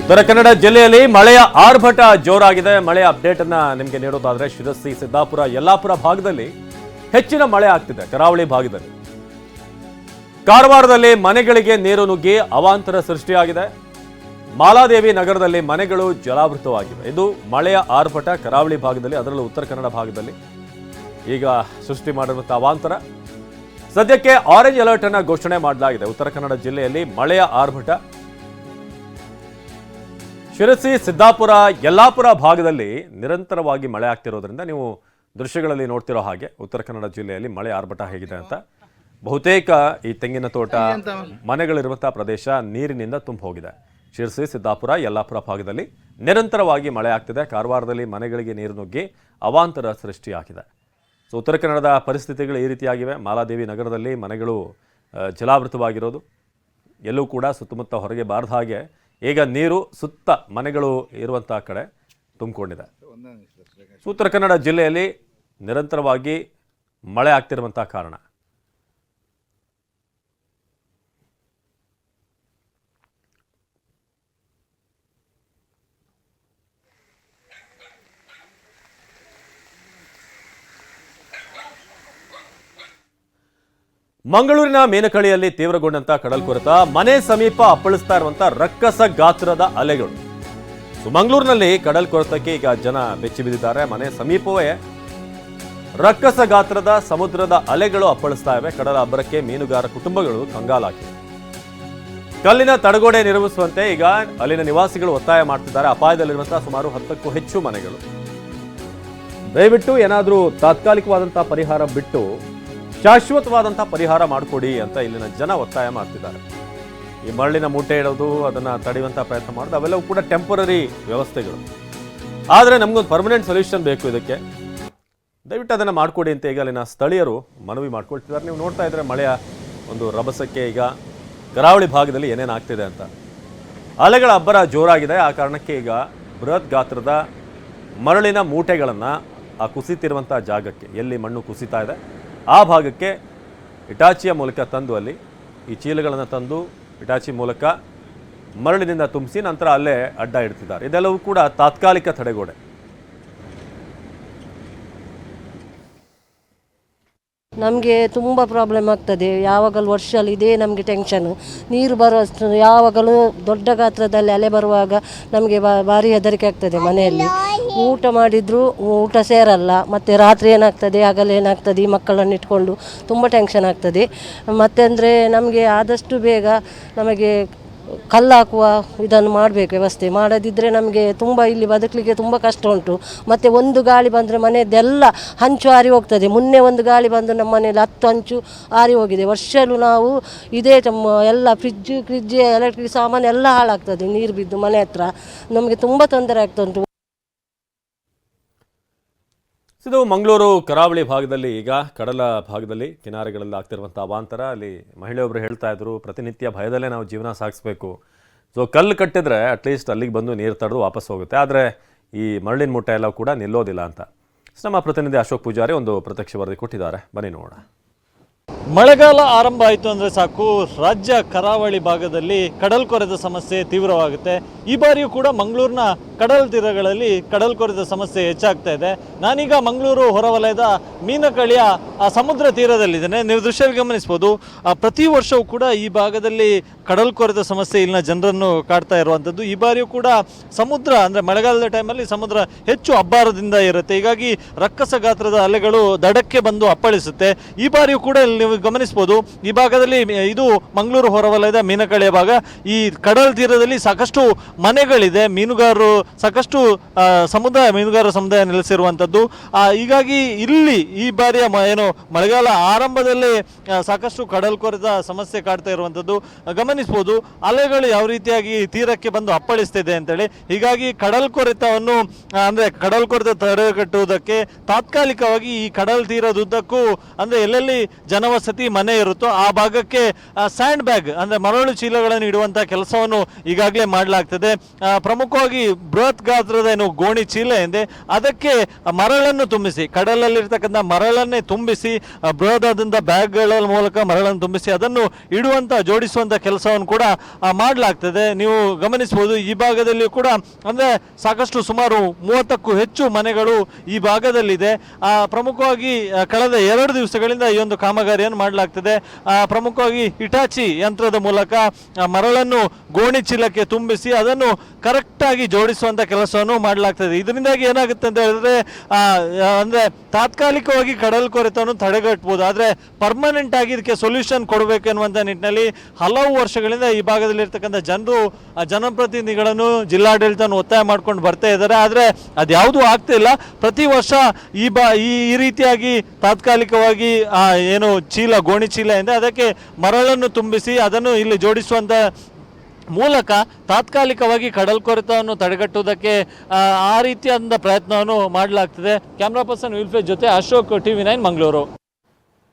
ಉತ್ತರ ಕನ್ನಡ ಜಿಲ್ಲೆಯಲ್ಲಿ ಮಳೆಯ ಆರ್ಭಟ ಜೋರಾಗಿದೆ. ಮಳೆಯ ಅಪ್ಡೇಟ್ ಅನ್ನ ನಿಮಗೆ ನೀಡೋದಾದ್ರೆ ಶಿರಸಿ, ಸಿದ್ದಾಪುರ, ಯಲ್ಲಾಪುರ ಭಾಗದಲ್ಲಿ ಹೆಚ್ಚಿನ ಮಳೆ ಆಗ್ತಿದೆ. ಕರಾವಳಿ ಭಾಗದಲ್ಲಿ, ಕಾರವಾರದಲ್ಲಿ ಮನೆಗಳಿಗೆ ನೀರು ನುಗ್ಗಿ ಅವಾಂತರ ಸೃಷ್ಟಿಯಾಗಿದೆ. ಮಾಲಾದೇವಿ ನಗರದಲ್ಲಿ ಮನೆಗಳು ಜಲಾವೃತವಾಗಿವೆ. ಇದು ಮಳೆಯ ಆರ್ಭಟ ಕರಾವಳಿ ಭಾಗದಲ್ಲಿ, ಅದರಲ್ಲೂ ಉತ್ತರ ಕನ್ನಡ ಭಾಗದಲ್ಲಿ ಈಗ ಸೃಷ್ಟಿ ಮಾಡಿರುವಂತಹ ಅವಾಂತರ. ಸದ್ಯಕ್ಕೆ ಆರೆಂಜ್ ಅಲರ್ಟ್ ಅನ್ನ ಘೋಷಣೆ ಮಾಡಲಾಗಿದೆ. ಉತ್ತರ ಕನ್ನಡ ಜಿಲ್ಲೆಯಲ್ಲಿ ಮಳೆಯ ಆರ್ಭಟ. ಶಿರಸಿ, ಸಿದ್ದಾಪುರ, ಯಲ್ಲಾಪುರ ಭಾಗದಲ್ಲಿ ನಿರಂತರವಾಗಿ ಮಳೆ ಆಗ್ತಿರೋದ್ರಿಂದ ನೀವು ದೃಶ್ಯಗಳಲ್ಲಿ ನೋಡ್ತಿರೋ ಹಾಗೆ ಉತ್ತರ ಕನ್ನಡ ಜಿಲ್ಲೆಯಲ್ಲಿ ಮಳೆ ಆರ್ಭಟ ಹೇಗಿದೆ ಅಂತ. ಬಹುತೇಕ ಈ ತೆಂಗಿನ ತೋಟ, ಮನೆಗಳಿರುವಂತಹ ಪ್ರದೇಶ ನೀರಿನಿಂದ ತುಂಬ ಹೋಗಿದೆ. ಶಿರಸಿ, ಸಿದ್ದಾಪುರ, ಯಲ್ಲಾಪುರ ಭಾಗದಲ್ಲಿ ನಿರಂತರವಾಗಿ ಮಳೆ ಆಗ್ತಿದೆ. ಕಾರವಾರದಲ್ಲಿ ಮನೆಗಳಿಗೆ ನೀರು ನುಗ್ಗಿ ಅವಾಂತರ ಸೃಷ್ಟಿಯಾಗಿದೆ. ಸೊ ಉತ್ತರ ಕನ್ನಡದ ಪರಿಸ್ಥಿತಿಗಳು ಈ ರೀತಿಯಾಗಿವೆ. ಮಾಲಾದೇವಿ ನಗರದಲ್ಲಿ ಮನೆಗಳು ಜಲಾವೃತವಾಗಿರೋದು, ಎಲ್ಲೂ ಕೂಡ ಸುತ್ತಮುತ್ತ ಹೊರಗೆ ಬಾರದ ಹಾಗೆ ಈಗ ನೀರು ಸುತ್ತ ಮನೆಗಳು ಇರುವಂತಹ ಕಡೆ ತುಂಬಿಕೊಂಡಿದೆ. ಉತ್ತರ ಕನ್ನಡ ಜಿಲ್ಲೆಯಲ್ಲಿ ನಿರಂತರವಾಗಿ ಮಳೆ ಆಗ್ತಿರುವಂತಹ ಕಾರಣ ಮಂಗಳೂರಿನ ಮೀನಕಳಿಯಲ್ಲಿ ತೀವ್ರಗೊಂಡಂತ ಕಡಲ್ಕೊರೆತ, ಮನೆ ಸಮೀಪ ಅಪ್ಪಳಿಸ್ತಾ ಇರುವಂತಹ ರಕ್ಕಸ ಗಾತ್ರದ ಅಲೆಗಳು. ಮಂಗಳೂರಿನಲ್ಲಿ ಕಡಲ್ಕೊರೆತಕ್ಕೆ ಈಗ ಜನ ಬೆಚ್ಚಿ ಬಿದ್ದಿದ್ದಾರೆ. ಮನೆ ಸಮೀಪವೇ ರಕ್ಕಸ ಗಾತ್ರದ ಸಮುದ್ರದ ಅಲೆಗಳು ಅಪ್ಪಳಿಸ್ತಾ ಇವೆ. ಕಡಲ ಅಬ್ಬರಕ್ಕೆ ಮೀನುಗಾರ ಕುಟುಂಬಗಳು ಕಂಗಾಲಾಗಿವೆ. ಕಲ್ಲಿನ ತಡೆಗೋಡೆ ನಿರ್ಮಿಸುವಂತೆ ಈಗ ಅಲ್ಲಿನ ನಿವಾಸಿಗಳು ಒತ್ತಾಯ ಮಾಡ್ತಿದ್ದಾರೆ. ಅಪಾಯದಲ್ಲಿರುವಂತಹ ಸುಮಾರು 10ಕ್ಕೂ ಹೆಚ್ಚು ಮನೆಗಳು. ದಯವಿಟ್ಟು ಏನಾದರೂ ತಾತ್ಕಾಲಿಕವಾದಂತಹ ಪರಿಹಾರ ಬಿಟ್ಟು ಶಾಶ್ವತವಾದಂತಹ ಪರಿಹಾರ ಮಾಡಿಕೊಡಿ ಅಂತ ಇಲ್ಲಿನ ಜನ ಒತ್ತಾಯ ಮಾಡ್ತಿದ್ದಾರೆ. ಈ ಮರಳಿನ ಮೂಟೆ ಇಡೋದು, ಅದನ್ನ ತಡೆಯುವಂತಹ ಪ್ರಯತ್ನ ಮಾಡೋದು, ಅವೆಲ್ಲವೂ ಕೂಡ ಟೆಂಪರರಿ ವ್ಯವಸ್ಥೆಗಳು. ಆದರೆ ನಮಗೊಂದು ಪರ್ಮನೆಂಟ್ ಸೊಲ್ಯೂಷನ್ ಬೇಕು. ಇದಕ್ಕೆ ದಯವಿಟ್ಟು ಅದನ್ನು ಮಾಡಿಕೊಡಿ ಅಂತ ಈಗ ಅಲ್ಲಿನ ಸ್ಥಳೀಯರು ಮನವಿ ಮಾಡ್ಕೊಳ್ತಿದ್ದಾರೆ. ನೀವು ನೋಡ್ತಾ ಇದ್ರೆ ಮಳೆಯ ಒಂದು ರಭಸಕ್ಕೆ ಈಗ ಕರಾವಳಿ ಭಾಗದಲ್ಲಿ ಏನೇನು ಆಗ್ತಿದೆ ಅಂತ. ಅಲೆಗಳ ಅಬ್ಬರ ಜೋರಾಗಿದೆ. ಆ ಕಾರಣಕ್ಕೆ ಈಗ ಬೃಹತ್ ಗಾತ್ರದ ಮರಳಿನ ಮೂಟೆಗಳನ್ನು ಆ ಕುಸಿತಿರುವಂಥ ಜಾಗಕ್ಕೆ, ಎಲ್ಲಿ ಮಣ್ಣು ಕುಸಿತಾ ಇದೆ ಆ ಭಾಗಕ್ಕೆ ಇಟಾಚಿಯ ಮೂಲಕ ತಂದು, ಅಲ್ಲಿ ಈ ಚೀಲಗಳನ್ನು ತಂದು ಇಟಾಚಿ ಮೂಲಕ ಮರಳಿನಿಂದ ತುಂಬಿಸಿ ನಂತರ ಅಲ್ಲೇ ಅಡ್ಡ ಇಡ್ತಿದ್ದಾರೆ. ಇದೆಲ್ಲವೂ ಕೂಡ ತಾತ್ಕಾಲಿಕ ತಡೆಗೋಡೆ. ನಮಗೆ ತುಂಬ ಪ್ರಾಬ್ಲಮ್ ಆಗ್ತದೆ. ಯಾವಾಗಲೂ ವರ್ಷದಲ್ಲಿ ಇದೇ ನಮಗೆ ಟೆನ್ಷನು. ನೀರು ಬರುವಷ್ಟು ಯಾವಾಗಲೂ ದೊಡ್ಡ ಗಾತ್ರದಲ್ಲಿ ಅಲೆ ಬರುವಾಗ ನಮಗೆ ಭಾರಿ ಹೆದರಿಕೆ ಆಗ್ತದೆ. ಮನೆಯಲ್ಲಿ ಊಟ ಮಾಡಿದರೂ ಊಟ ಸೇರಲ್ಲ. ಮತ್ತು ರಾತ್ರಿ ಏನಾಗ್ತದೆ, ಹಗಲು ಏನಾಗ್ತದೆ, ಈ ಮಕ್ಕಳನ್ನು ಇಟ್ಕೊಂಡು ತುಂಬ ಟೆನ್ಷನ್ ಆಗ್ತದೆ. ಮತ್ತು ಅಂದರೆ ನಮಗೆ ಆದಷ್ಟು ಬೇಗ ನಮಗೆ ಕಲ್ಲು ಹಾಕುವ ಇದನ್ನು ಮಾಡಬೇಕು, ವ್ಯವಸ್ಥೆ ಮಾಡದಿದ್ದರೆ ನಮಗೆ ತುಂಬ ಇಲ್ಲಿ ಬದುಕಲಿಕ್ಕೆ ತುಂಬ ಕಷ್ಟ ಉಂಟು. ಮತ್ತು ಒಂದು ಗಾಳಿ ಬಂದರೆ ಮನೆಯದೆಲ್ಲ ಹಂಚು ಆರಿ ಹೋಗ್ತದೆ. ಮೊನ್ನೆ ಒಂದು ಗಾಳಿ ಬಂದು ನಮ್ಮ ಮನೆಯಲ್ಲಿ 10 ಹಂಚು ಆರಿ ಹೋಗಿದೆ. ವರ್ಷಲೂ ನಾವು ಇದೇ ಎಲ್ಲ ಫ್ರಿಜ್ ಎಲೆಕ್ಟ್ರಿಕ್ ಸಾಮಾನು ಎಲ್ಲ ಹಾಳಾಗ್ತದೆ ನೀರು ಬಿದ್ದು ಮನೆ ಹತ್ರ. ನಮಗೆ ತುಂಬ ತೊಂದರೆ ಆಗ್ತಾ ಉಂಟು. ಇದು ಮಂಗಳೂರು ಕರಾವಳಿ ಭಾಗದಲ್ಲಿ ಈಗ ಕಡಲ ಭಾಗದಲ್ಲಿ ಕಿನಾರೆಗಳಲ್ಲಿ ಆಗ್ತಿರುವಂಥ ಅವಾಂತರ. ಅಲ್ಲಿ ಮಹಿಳೆಯೊಬ್ಬರು ಹೇಳ್ತಾ ಇದ್ರು, ಪ್ರತಿನಿತ್ಯ ಭಯದಲ್ಲೇ ನಾವು ಜೀವನ ಸಾಗಿಸ್ಬೇಕು. ಸೊ ಕಲ್ಲು ಕಟ್ಟಿದ್ರೆ ಅಟ್ಲೀಸ್ಟ್ ಅಲ್ಲಿಗೆ ಬಂದು ನೀರು ತಡೆದು ವಾಪಸ್ ಹೋಗುತ್ತೆ. ಆದರೆ ಈ ಮರಳಿನ ಮೂಟೆ ಎಲ್ಲ ಕೂಡ ನಿಲ್ಲೋದಿಲ್ಲ ಅಂತ ನಮ್ಮ ಪ್ರತಿನಿಧಿ ಅಶೋಕ್ ಪೂಜಾರಿ ಒಂದು ಪ್ರತ್ಯಕ್ಷ ವರದಿ ಕೊಟ್ಟಿದ್ದಾರೆ. ಬನ್ನಿ ನೋಡೋಣ. ಮಳೆಗಾಲ ಆರಂಭ ಆಯಿತು ಅಂದರೆ ಸಾಕು, ರಾಜ್ಯ ಕರಾವಳಿ ಭಾಗದಲ್ಲಿ ಕಡಲ್ಕೊರೆತ ಸಮಸ್ಯೆ ತೀವ್ರವಾಗುತ್ತೆ. ಈ ಬಾರಿಯೂ ಕೂಡ ಮಂಗಳೂರಿನ ಕಡಲ ತೀರಗಳಲ್ಲಿ ಕಡಲ್ಕೊರೆತ ಸಮಸ್ಯೆ ಹೆಚ್ಚಾಗ್ತಾ ಇದೆ. ನಾನೀಗ ಮಂಗಳೂರು ಹೊರವಲಯದ ಮೀನಕಳಿಯ ಸಮುದ್ರ ತೀರದಲ್ಲಿದ್ದೇನೆ. ನೀವು ದೃಶ್ಯದಲ್ಲಿ ಗಮನಿಸ್ಬೋದು, ಪ್ರತಿ ವರ್ಷವೂ ಕೂಡ ಈ ಭಾಗದಲ್ಲಿ ಕಡಲ್ಕೊರೆತ ಸಮಸ್ಯೆ ಇಲ್ಲಿನ ಜನರನ್ನು ಕಾಡ್ತಾ ಇರುವಂಥದ್ದು. ಈ ಬಾರಿಯೂ ಕೂಡ ಸಮುದ್ರ ಅಂದರೆ ಮಳೆಗಾಲದ ಟೈಮಲ್ಲಿ ಸಮುದ್ರ ಹೆಚ್ಚು ಅಬ್ಬರದಿಂದ ಇರುತ್ತೆ. ಹೀಗಾಗಿ ರಕ್ಕಸ ಗಾತ್ರದ ಅಲೆಗಳು ದಡಕ್ಕೆ ಬಂದು ಅಪ್ಪಳಿಸುತ್ತೆ. ಈ ಬಾರಿಯೂ ಕೂಡ ನೀವು ಗಮನಿಸಬಹುದು, ಈ ಭಾಗದಲ್ಲಿ ಇದು ಮಂಗಳೂರು ಹೊರವಲಯದ ಮೀನಕಳಿಯ ಭಾಗ. ಈ ಕಡಲ ತೀರದಲ್ಲಿ ಸಾಕಷ್ಟು ಮನೆಗಳಿದೆ. ಮೀನುಗಾರರು ಸಾಕಷ್ಟು ಮೀನುಗಾರರ ಸಮುದಾಯ ನೆಲೆಸಿರುವಂಥದ್ದು. ಹೀಗಾಗಿ ಇಲ್ಲಿ ಈ ಬಾರಿಯ ಏನು ಮಳೆಗಾಲ ಆರಂಭದಲ್ಲೇ ಸಾಕಷ್ಟು ಕಡಲ್ಕೊರೆತ ಸಮಸ್ಯೆ ಕಾಡ್ತಾ ಇರುವಂಥದ್ದು ಗಮನಿಸಬಹುದು. ಅಲೆಗಳು ಯಾವ ರೀತಿಯಾಗಿ ತೀರಕ್ಕೆ ಬಂದು ಅಪ್ಪಳಿಸ್ತಿದೆ ಅಂತೇಳಿ. ಹೀಗಾಗಿ ಕಡಲ್ಕೊರೆತವನ್ನು ಅಂದರೆ ಕಡಲ್ಕೊರೆತ ತಡೆಗಟ್ಟುವುದಕ್ಕೆ ತಾತ್ಕಾಲಿಕವಾಗಿ ಈ ಕಡಲ ತೀರದುದ್ದಕ್ಕೂ ಅಂದರೆ ಎಲ್ಲೆಲ್ಲಿ ಜನವಸತಿ ವಸತಿ ಮನೆ ಇರುತ್ತೋ ಆ ಭಾಗಕ್ಕೆ ಸ್ಯಾಂಡ್ ಬ್ಯಾಗ್ ಅಂದರೆ ಮರಳು ಚೀಲಗಳನ್ನು ಇಡುವಂಥ ಕೆಲಸವನ್ನು ಈಗಾಗಲೇ ಮಾಡಲಾಗ್ತದೆ. ಪ್ರಮುಖವಾಗಿ ಬೃಹತ್ ಗಾತ್ರದ ಏನು ಗೋಣಿ ಚೀಲ ಎಂದೆ ಅದಕ್ಕೆ ಮರಳನ್ನು ತುಂಬಿಸಿ, ಕಡಲಲ್ಲಿರ್ತಕ್ಕಂಥ ಮರಳನ್ನೇ ತುಂಬಿಸಿ ಬೃಹದಾದಂಥ ಬ್ಯಾಗ್ಗಳ ಮೂಲಕ ಮರಳನ್ನು ತುಂಬಿಸಿ ಅದನ್ನು ಇಡುವಂಥ ಜೋಡಿಸುವಂಥ ಕೆಲಸವನ್ನು ಕೂಡ ಮಾಡಲಾಗ್ತದೆ. ನೀವು ಗಮನಿಸಬಹುದು ಈ ಭಾಗದಲ್ಲಿ ಕೂಡ ಅಂದರೆ ಸಾಕಷ್ಟು ಸುಮಾರು 30ಕ್ಕೂ ಹೆಚ್ಚು ಮನೆಗಳು ಈ ಭಾಗದಲ್ಲಿದೆ. ಪ್ರಮುಖವಾಗಿ ಕಳೆದ 2 ದಿವಸಗಳಿಂದ ಈ ಒಂದು ಕಾಮಗಾರಿಯನ್ನು ಮಾಡಲಾಗ್ತದೆ. ಪ್ರಮುಖವಾಗಿ ಹಿಟಾಚಿ ಯಂತ್ರದ ಮೂಲಕ ಮರಳನ್ನು ಗೋಣಿ ಚೀಲಕ್ಕೆ ತುಂಬಿಸಿ ಅದನ್ನು ಕರೆಕ್ಟಾಗಿ ಜೋಡಿಸುವಂಥ ಕೆಲಸವನ್ನು ಮಾಡಲಾಗ್ತದೆ. ಇದರಿಂದಾಗಿ ಏನಾಗುತ್ತೆ ಅಂತ ಹೇಳಿದ್ರೆ ಅಂದರೆ ತಾತ್ಕಾಲಿಕವಾಗಿ ಕಡಲ್ ಕೊರೆತವನ್ನು ತಡೆಗಟ್ಟಬಹುದು, ಆದರೆ ಪರ್ಮನೆಂಟ್ ಆಗಿ ಇದಕ್ಕೆ ಸೊಲ್ಯೂಷನ್ ಕೊಡಬೇಕು ಎನ್ನುವಂಥ ನಿಟ್ಟಿನಲ್ಲಿ ಹಲವು ವರ್ಷಗಳಿಂದ ಈ ಭಾಗದಲ್ಲಿರ್ತಕ್ಕಂಥ ಜನರು ಜನಪ್ರತಿನಿಧಿಗಳನ್ನು ಜಿಲ್ಲಾಡಳಿತವನ್ನು ಒತ್ತಾಯ ಮಾಡ್ಕೊಂಡು ಬರ್ತಾ ಇದ್ದಾರೆ. ಆದರೆ ಅದ್ಯಾವುದೂ ಆಗ್ತಾ ಇಲ್ಲ. ಪ್ರತಿ ವರ್ಷ ಈ ರೀತಿಯಾಗಿ ತಾತ್ಕಾಲಿಕವಾಗಿ ಏನು ಚೀಲ ಗೋಣಿ ಚೀಲ ಎಂದರೆ ಅದಕ್ಕೆ ಮರಳನ್ನು ತುಂಬಿಸಿ ಅದನ್ನು ಇಲ್ಲಿ ಜೋಡಿಸುವಂಥ ಮೂಲಕ ತಾತ್ಕಾಲಿಕವಾಗಿ ಕಡಲ್ ಕೊರೆತವನ್ನು ತಡೆಗಟ್ಟುವುದಕ್ಕೆ ಆ ರೀತಿಯಾದ ಪ್ರಯತ್ನವನ್ನು ಮಾಡಲಾಗ್ತದೆ. ಕ್ಯಾಮ್ರಾ ಪರ್ಸನ್ ವಿಲ್ಫೇಜ್ ಜೊತೆ ಅಶೋಕ್, TV9 ಮಂಗಳೂರು.